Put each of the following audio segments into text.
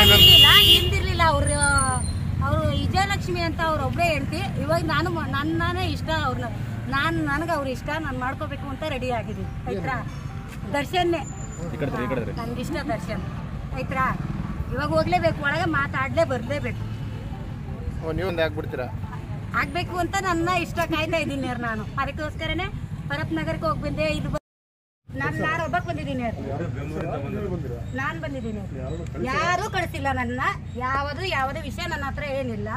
ಹಿಂದಿರ್ಲಿಲ್ಲ ಅವರು ವಿಜಯಲಕ್ಷ್ಮಿ ಅಂತ ಅವ್ರ ಒಬ್ಬರೇ ಹೇಳ್ತಿ. ಇವಾಗ ನಾನೇ ಇಷ್ಟ ಅವ್ರನ್ನ ನನಗೆ ಅವ್ರು ಇಷ್ಟ, ನಾನು ಮಾಡ್ಕೋಬೇಕು ಅಂತ ರೆಡಿ ಆಗಿದ್ದೀನಿ ಆಯ್ತಾ. ದರ್ಶನ್ನೇ ನನಗಿಷ್ಟ ದರ್ಶನ್ ಆಯ್ತಾ. ಇವಾಗ ಹೋಗ್ಲೇಬೇಕು, ಒಳಗೆ ಮಾತಾಡಲೇ ಬರಲೇಬೇಕು. ಆಗ್ಬೇಕು ಅಂತ ನನ್ನ ಇಷ್ಟ ಕಾಯ್ತಾ ಇದ್ದೀನಿ ನಾನು. ಅದಕ್ಕೋಸ್ಕರನೇ ಪರಪ್ ನಗರಕ್ಕೆ ಹೋಗಿ ಬಂದೆ. ಇದು ನಾನು ಒಬ್ಬಕ್ಕೆ ಬಂದಿದ್ದೀನಿ, ನಾನು ಬಂದಿದ್ದೀನಿ. ಯಾರೂ ಕಳಿಸಿಲ್ಲ ನನ್ನ. ಯಾವುದೇ ವಿಷಯ ನನ್ನ ಹತ್ರ ಏನಿಲ್ಲ.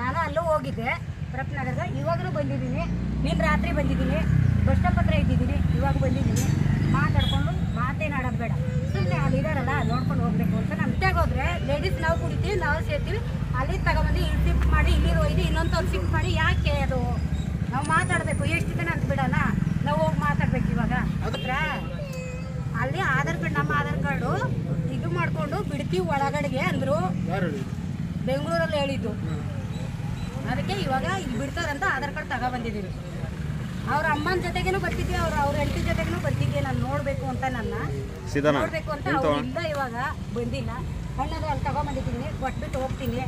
ನಾನು ಅಲ್ಲೂ ಹೋಗಿದ್ದೆ ಪರಪ್ ನಗರದ. ಇವಾಗಲೂ ಬಂದಿದ್ದೀನಿ. ನೀನು ರಾತ್ರಿ ಬಂದಿದ್ದೀನಿ, ಬಸ್ ಸ್ಟಾಪ್ ಹತ್ರ ಇದ್ದಿದ್ದೀನಿ. ಇವಾಗ ಬಂದಿದ್ದೀನಿ. ಮಾತಾಡ್ಕೊಂಡು ಮಾತೇನಾಡೋದು ಬೇಡ, ಸುಮ್ಮನೆ ಅಲ್ಲಿ ಇದಾರಲ್ಲ ನೋಡ್ಕೊಂಡು ಹೋಗ್ಬೇಕು ಅಂತ. ನಮ್ಮ ಜೊತೆಗೆ ಹೋದ್ರೆ ಲೇಡೀಸ್ ನಾವು ಕುಡಿತೀವಿ, ನಾವು ಸೇರ್ತೀವಿ. ಅಲ್ಲಿ ತಗೊಂಬಂದು ಇಲ್ಲಿ ಶಿಫ್ಟ್ ಮಾಡಿ, ಇಲ್ಲಿ ಒಯ್ದು ಇನ್ನೊಂದು ಶಿಫ್ಟ್ ಮಾಡಿ. ಯಾಕೆ ಅದು ನಾವು ಮಾತಾಡಬೇಕು? ಎಷ್ಟು ದಿನ ಅಂತ ಬಿಡೋಣ, ನಾವು ಹೋಗಿ ಮಾತಾಡ್ಬೇಕು. ಇವಾಗ ಹತ್ರ ಅಲ್ಲಿ ಆಧಾರ್ ಕಾರ್ಡ್, ನಮ್ಮ ಆಧಾರ್ ಕಾರ್ಡು ಇದು ಮಾಡಿಕೊಂಡು ಬಿಡ್ತೀವಿ ಒಳಗಡೆಗೆ ಅಂದರು. ಬೆಂಗಳೂರಲ್ಲಿ ಹೇಳಿದ್ದು. ಅದಕ್ಕೆ ಇವಾಗ ಇಲ್ಲಿ ಬಿಡ್ತಾರಂತ ಆಧಾರ್ ಕಾರ್ಡ್ ತಗೊಬಂದಿದ್ದೀವಿ. ಅವ್ರ ಅಮ್ಮನ ಜೊತೆಗೇನು ಬರ್ತಿದ್ವಿ, ಅವ್ರ ಹೆಂಡತಿ ಜೊತೆಗೇನು ಬರ್ತಿದ್ವಿ. ನಾನು ನೋಡಬೇಕು ಅಂತ, ನೋಡಬೇಕು ಅಂತ. ಅವ್ರು ಇಲ್ಲ, ಇವಾಗ ಬಂದಿಲ್ಲ. ಹಣ್ಣದು ಅಲ್ಲಿ ತಗೊಂಬಂದಿದ್ದೀನಿ, ಕೊಟ್ಬಿಟ್ಟು ಹೋಗ್ತೀನಿ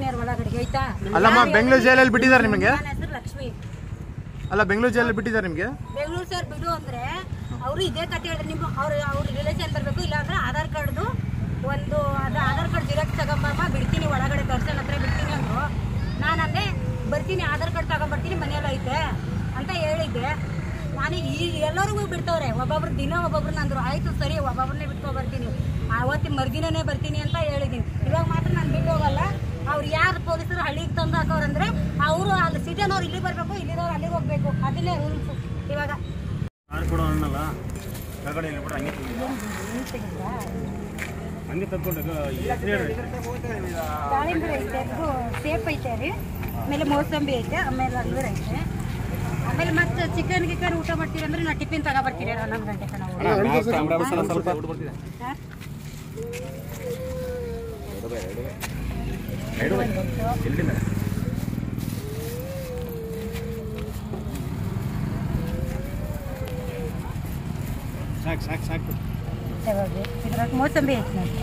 ಅವ್ರ ಒಳಗಡೆಗೆ ಆಯ್ತಾ. ಅಲ್ಲಮ್ಮ, ಬೆಂಗಳೂರು ಜೈಲಲ್ಲಿ ಬಿಟ್ಟಿದ್ದಾರೆ ನಿಮಗೆ? ನನ್ನ ಹೆಸರು ಲಕ್ಷ್ಮಿ. ಅಲ್ಲ, ಬೆಂಗಳೂರು ಜೈಲಲ್ಲಿ ಬಿಟ್ಟಿದ್ದಾರೆ ನಿಮಗೆ? ಬೆಂಗಳೂರು ಸರ್ ಬಿಡು ಅಂದ್ರೆ ಅವರು ಇದೇ ಕತೆ ಹೇಳಿದ್ರೆ ನಿಮ್ಮ ಅವ್ರ ರಿಲೇಷನ್ ಬರಬೇಕು. ಇಲ್ಲಾಂದ್ರೆ ಆಧಾರ್ ಕಾರ್ಡ್ದು ಒಂದು ಆಧಾರ್ ಕಾರ್ಡ್ ಜಿರಾಕ್ಸ್ ತಗೊಂಬಮ್ಮ, ಬಿಡ್ತೀನಿ ಒಳಗಡೆ ದರ್ಶನ್ ಹತ್ರ ಬಿಡ್ತೀನಿ ಅಂದರು. ನಾನಂದೆ ಬರ್ತೀನಿ, ಆಧಾರ್ ಕಾರ್ಡ್ ತಗೊಂಬರ್ತೀನಿ, ಮನೆಯಲ್ಲ ಐತೆ ಅಂತ ಹೇಳಿದ್ದೆ ನಾನು. ಈಗ ಎಲ್ಲರಿಗೂ ಬಿಡ್ತವ್ರೆ, ಒಬ್ಬೊಬ್ರು ದಿನ ಒಬ್ಬೊಬ್ರು ಅಂದರು. ಆಯಿತು ಸರಿ, ಒಬ್ಬೊಬ್ರನ್ನೇ ಬಿಟ್ಕೊ ಬರ್ತೀನಿ, ಅವತ್ತಿನ ಮರುದಿನೇ ಬರ್ತೀನಿ ಅಂತ ಹೇಳಿದ್ದೀನಿ. ಇವಾಗ ಮಾತ್ರ ನಾನು ಬಿಟ್ಟು ಹೋಗಲ್ಲ. ಅವ್ರು ಯಾರು ಪೊಲೀಸರು ಹಳ್ಳಿಗೆ ತಂದು ಹಾಕೋರಂದ್ರೆ ಅವರು ಅಲ್ಲಿ ಸಿಟಿನವ್ರು ಇಲ್ಲಿ ಬರಬೇಕು, ಇಲ್ಲಿದವ್ರು ಅಲ್ಲಿಗೆ ಹೋಗ್ಬೇಕು. ಅದನ್ನೇ ರೂಲ್ಸು. ಇವಾಗ ದಾಳಿಂಬೆ ಐತೆ, ಸೇಪ್ ಐತೆ ರೀ, ಆಮೇಲೆ ಮೋಸಂಬಿ ಐತೆ, ಆಮೇಲೆ ಅಂಗೂರ ಐತೆ. ಆಮೇಲೆ ಮತ್ತೆ ಚಿಕನ್ ಊಟ ಮಾಡ್ತೀವಿ ಅಂದ್ರೆ ನಾ ಟಿಫಿನ್ ತಗೊಬರ್ತೀರಿ 11 ಗಂಟೆಗೆ ನಾವು. ಸಾಕು. ಇದ್ರಾಗ ಮೋಸಂಬಿ ಐತೆ ನೋಡಿ.